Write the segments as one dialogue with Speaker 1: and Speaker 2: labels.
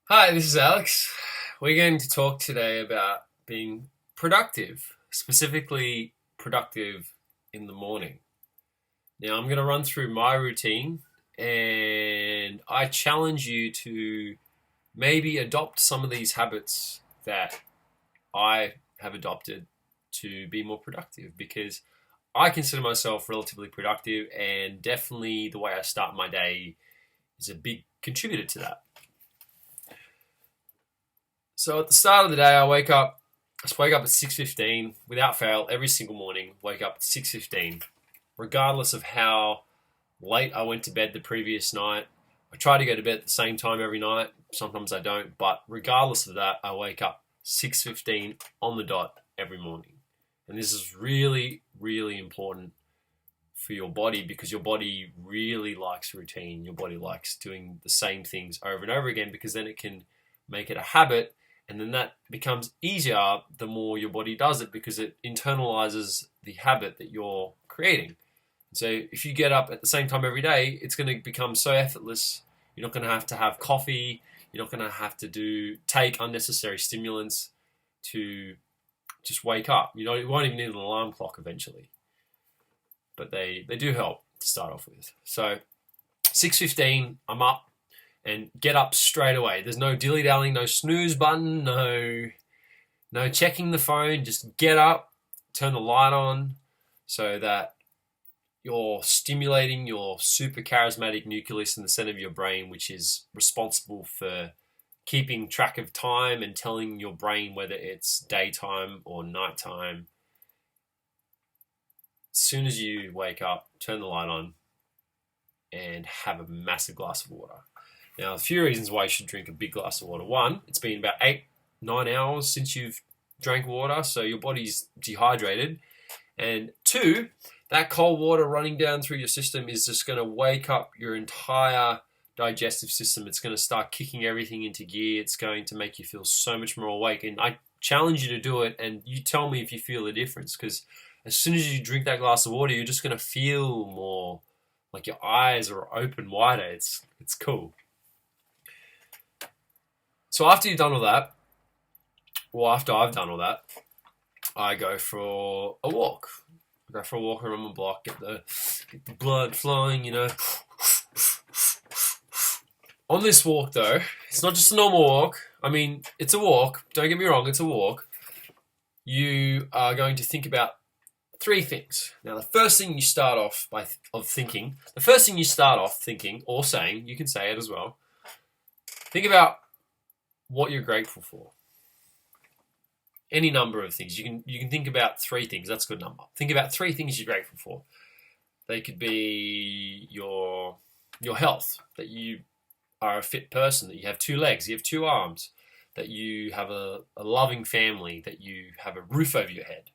Speaker 1: Hi, this is Alex. We're going to talk today about being productive, specifically productive in the morning. Now, I'm going to run through my routine and I challenge you to maybe adopt some of these habits that I have adopted to be more productive because I consider myself relatively productive and definitely the way I start my day is a big contributor to that. So at the start of the day, I just wake up at 6:15 without fail every single morning. Wake up at 6:15, regardless of how late I went to bed the previous night. I try to go to bed at the same time every night. Sometimes I don't, but regardless of that, I wake up 6:15 on the dot every morning. And this is really, really important for your body because your body really likes routine. Your body likes doing the same things over and over again because then it can make it a habit, and then that becomes easier the more your body does it because it internalizes the habit that you're creating. So if you get up at the same time every day, it's going to become so effortless. You're not going to have coffee. You're not going to have to take unnecessary stimulants to just wake up. You won't even need an alarm clock eventually, but they do help to start off with. So 6:15, I'm up and get up straight away. There's no dilly-dallying, no snooze button, no checking the phone. Just get up, turn the light on so that you're stimulating your super charismatic nucleus in the center of your brain, which is responsible for keeping track of time and telling your brain whether it's daytime or nighttime. As soon as you wake up, turn the light on and have a massive glass of water. Now, a few reasons why you should drink a big glass of water. One, it's been about 8-9 hours since you've drank water, so your body's dehydrated. And two, that cold water running down through your system is just going to wake up your entire digestive system. It's going to start kicking everything into gear. It's going to make you feel so much more awake. And I challenge you to do it, and you tell me if you feel the difference, because as soon as you drink that glass of water, you're just going to feel more like your eyes are open wider. It's cool. So after you've done all that, or after I've done all that, I go for a walk. I go for a walk around my block, get the blood flowing, On this walk, though, it's not just a normal walk. I mean, it's a walk. Don't get me wrong, it's a walk. You are going to think about three things. Now, the first thing you start off thinking, or saying, you can say it as well. Think about what you're grateful for. Any number of things. You can think about three things. That's a good number. Think about three things you're grateful for. They could be your health, that you are a fit person, that you have 2 legs, you have 2 arms, that you have a loving family, that you have a roof over your head,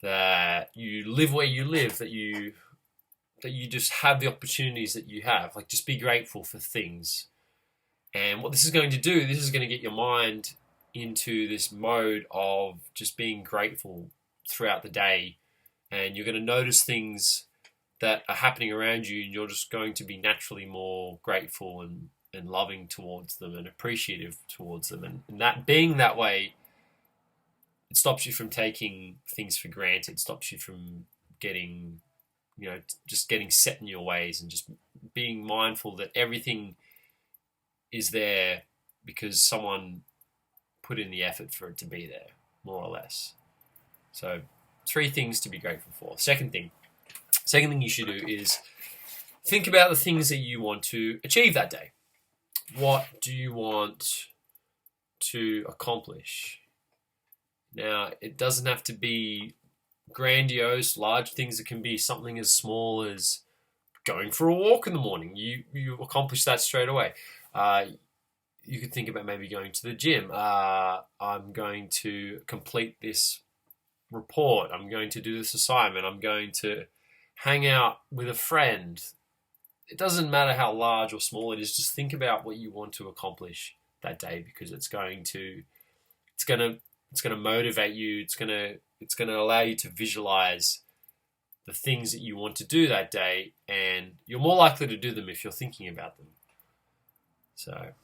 Speaker 1: that you live where you live, that you just have the opportunities that you have. Like, just be grateful for things. And what this is going to do, this is going to get your mind into this mode of just being grateful throughout the day. And you're going to notice things that are happening around you, and you're just going to be naturally more grateful and loving towards them and appreciative towards them. And that being that way, it stops you from taking things for granted. It stops you from getting, just getting set in your ways, and just being mindful that everything is there because someone put in the effort for it to be there, more or less. So 3 things to be grateful for. Second thing you should do is think about the things that you want to achieve that day. What do you want to accomplish? Now, it doesn't have to be grandiose, large things. It can be something as small as going for a walk in the morning. You accomplish that straight away. You could think about maybe going to the gym. I'm going to complete this report. I'm going to do this assignment. I'm going to hang out with a friend. It doesn't matter how large or small it is. Just think about what you want to accomplish that day, because it's going to motivate you. It's going to allow you to visualize the things that you want to do that day, and you're more likely to do them if you're thinking about them. So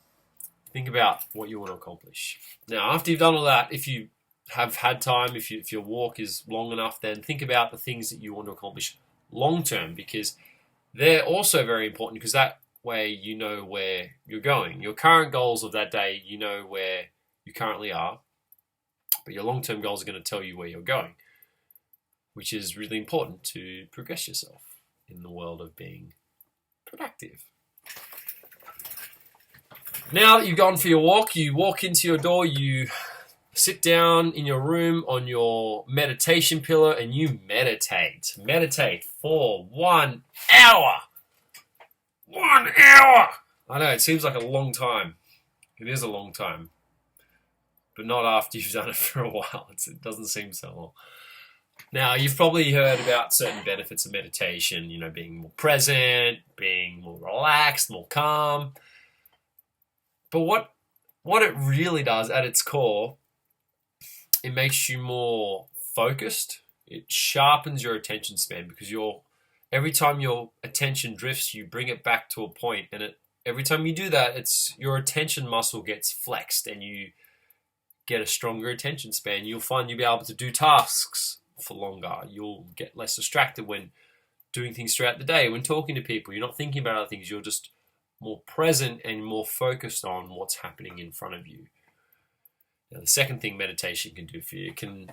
Speaker 1: Think about what you want to accomplish. Now, after you've done all that, if you have had time, if your walk is long enough, then think about the things that you want to accomplish long term, because they're also very important, because that way you know where you're going. Your current goals of that day, you know where you currently are, but your long-term goals are going to tell you where you're going, which is really important to progress yourself in the world of being productive. Now that you've gone for your walk, you walk into your door, you sit down in your room on your meditation pillow, and you meditate. Meditate for 1 hour. 1 hour! I know, it seems like a long time. It is a long time. But not after you've done it for a while. It doesn't seem so long. Now, you've probably heard about certain benefits of meditation, being more present, being more relaxed, more calm. But what it really does at its core, it makes you more focused. It sharpens your attention span, because every time your attention drifts, you bring it back to a point, and every time you do that, your attention muscle gets flexed, and you get a stronger attention span. You'll find you'll be able to do tasks for longer. You'll get less distracted when doing things throughout the day. When talking to people, you're not thinking about other things. You're just more present and more focused on what's happening in front of you. Now, the second thing meditation can do for you, it can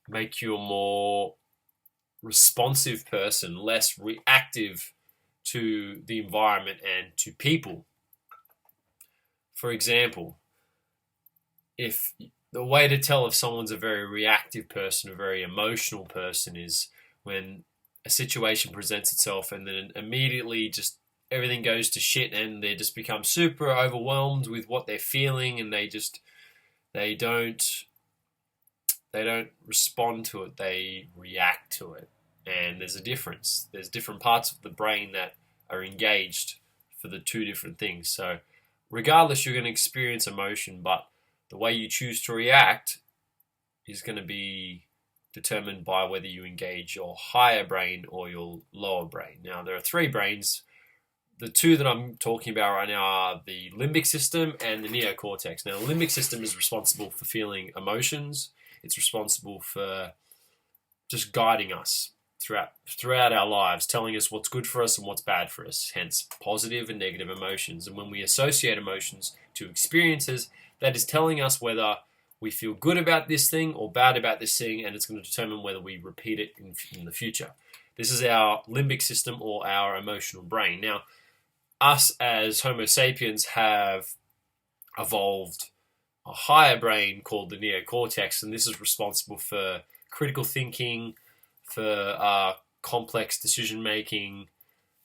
Speaker 1: make you a more responsive person, less reactive to the environment and to people. For example, if the way to tell if someone's a very reactive person, a very emotional person, is when a situation presents itself and then immediately just everything goes to shit, and they just become super overwhelmed with what they're feeling, and they don't respond to it, they react to it. And there's a difference. There's different parts of the brain that are engaged for the two different things. So regardless, you're going to experience emotion, but the way you choose to react is going to be determined by whether you engage your higher brain or your lower brain. Now, there are 3 brains. The 2 that I'm talking about right now are the limbic system and the neocortex. Now, the limbic system is responsible for feeling emotions. It's responsible for just guiding us throughout our lives, telling us what's good for us and what's bad for us, hence positive and negative emotions. And when we associate emotions to experiences, that is telling us whether we feel good about this thing or bad about this thing, and it's going to determine whether we repeat it in the future. This is our limbic system, or our emotional brain. Now, us as Homo sapiens have evolved a higher brain called the neocortex, and this is responsible for critical thinking, for complex decision making,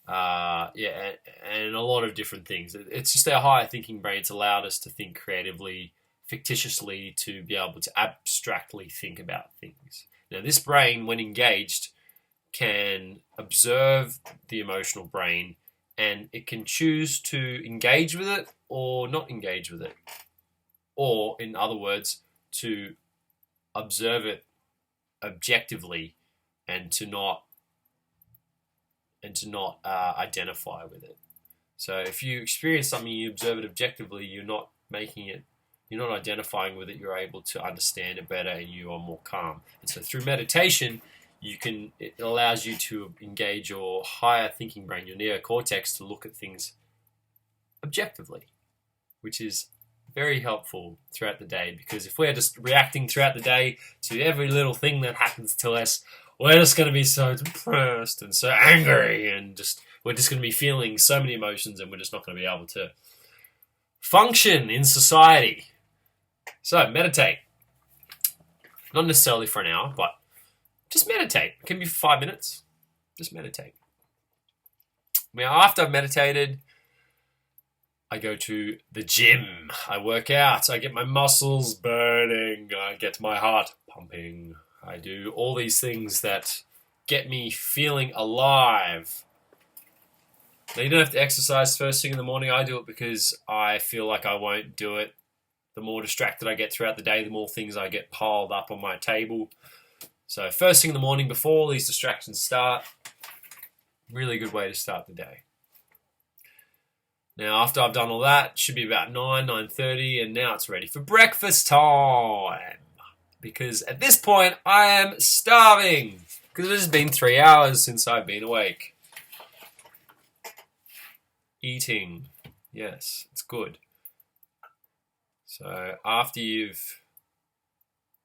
Speaker 1: and a lot of different things. It's just our higher thinking brain. It's allowed us to think creatively, fictitiously, to be able to abstractly think about things. Now, this brain, when engaged, can observe the emotional brain, and it can choose to engage with it or not engage with it. Or, in other words, to observe it objectively and to not identify with it. So if you experience something, you observe it objectively, you're not identifying with it, you're able to understand it better, and you are more calm. And so through meditation, it allows you to engage your higher thinking brain, your neocortex, to look at things objectively, which is very helpful throughout the day, because if we're just reacting throughout the day to every little thing that happens to us, we're just going to be so depressed and so angry, and we're just going to be feeling so many emotions, and we're just not going to be able to function in society. So meditate. Not necessarily for an hour, but just meditate. It can be for 5 minutes. Just meditate. Now, after I've meditated, I go to the gym. I work out. I get my muscles burning. I get my heart pumping. I do all these things that get me feeling alive. Now, you don't have to exercise first thing in the morning. I do it because I feel like I won't do it. The more distracted I get throughout the day, the more things I get piled up on my table. So first thing in the morning, before all these distractions start, really good way to start the day. Now, after I've done all that, it should be about 9:30, and now it's ready for breakfast time. Because at this point, I am starving. Because it has been 3 hours since I've been awake. Eating. Yes, it's good. So after you've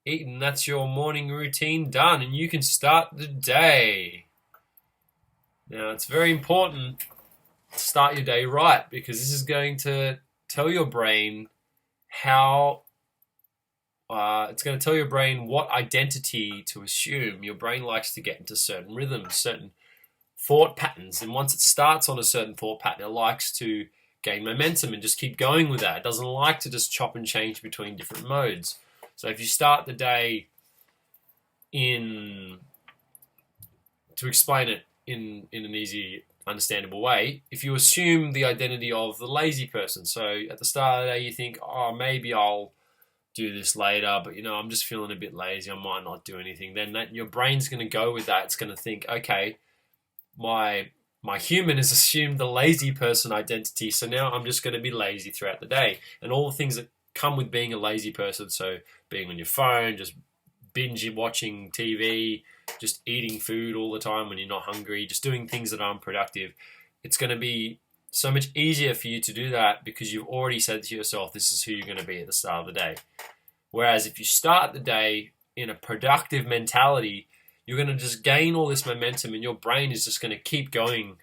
Speaker 1: eaten, that's your morning routine done, and you can start the day. Now, it's very important to start your day right, because this is going to tell your brain how it's going to tell your brain what identity to assume. Your brain likes to get into certain rhythms, certain thought patterns, and once it starts on a certain thought pattern, it likes to gain momentum and just keep going with that. It doesn't like to just chop and change between different modes. So if you start the day to explain it in an easy, understandable way, if you assume the identity of the lazy person, so at the start of the day you think, oh, maybe I'll do this later, but I'm just feeling a bit lazy, I might not do anything, then your brain's going to go with that. It's going to think, okay, my human has assumed the lazy person identity, so now I'm just going to be lazy throughout the day. And all the things that come with being a lazy person, so being on your phone, just binge watching TV, just eating food all the time when you're not hungry, just doing things that are unproductive, it's going to be so much easier for you to do that because you've already said to yourself, this is who you're going to be at the start of the day. Whereas if you start the day in a productive mentality, you're going to just gain all this momentum, and your brain is just going to keep going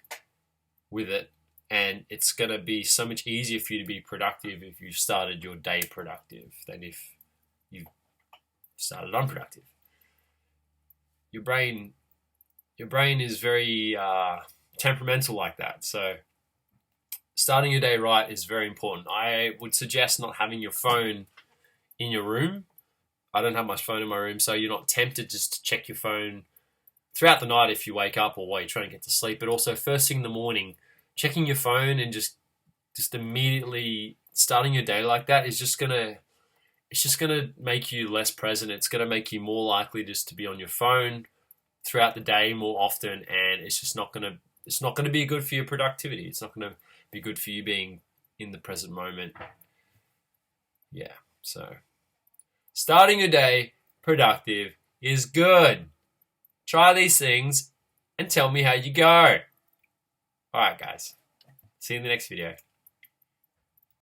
Speaker 1: with it, and it's going to be so much easier for you to be productive if you started your day productive than if you started unproductive. Your brain is very temperamental like that, so starting your day right is very important. I would suggest not having your phone in your room. I don't have my phone in my room, so you're not tempted just to check your phone throughout the night if you wake up or while you're trying to get to sleep, but also first thing in the morning, checking your phone and just immediately starting your day like that is just gonna make you less present. It's gonna make you more likely just to be on your phone throughout the day more often, and it's not gonna be good for your productivity. It's not gonna be good for you being in the present moment. Yeah, so starting your day productive is good. Try these things and tell me how you go. Alright guys, see you in the next video.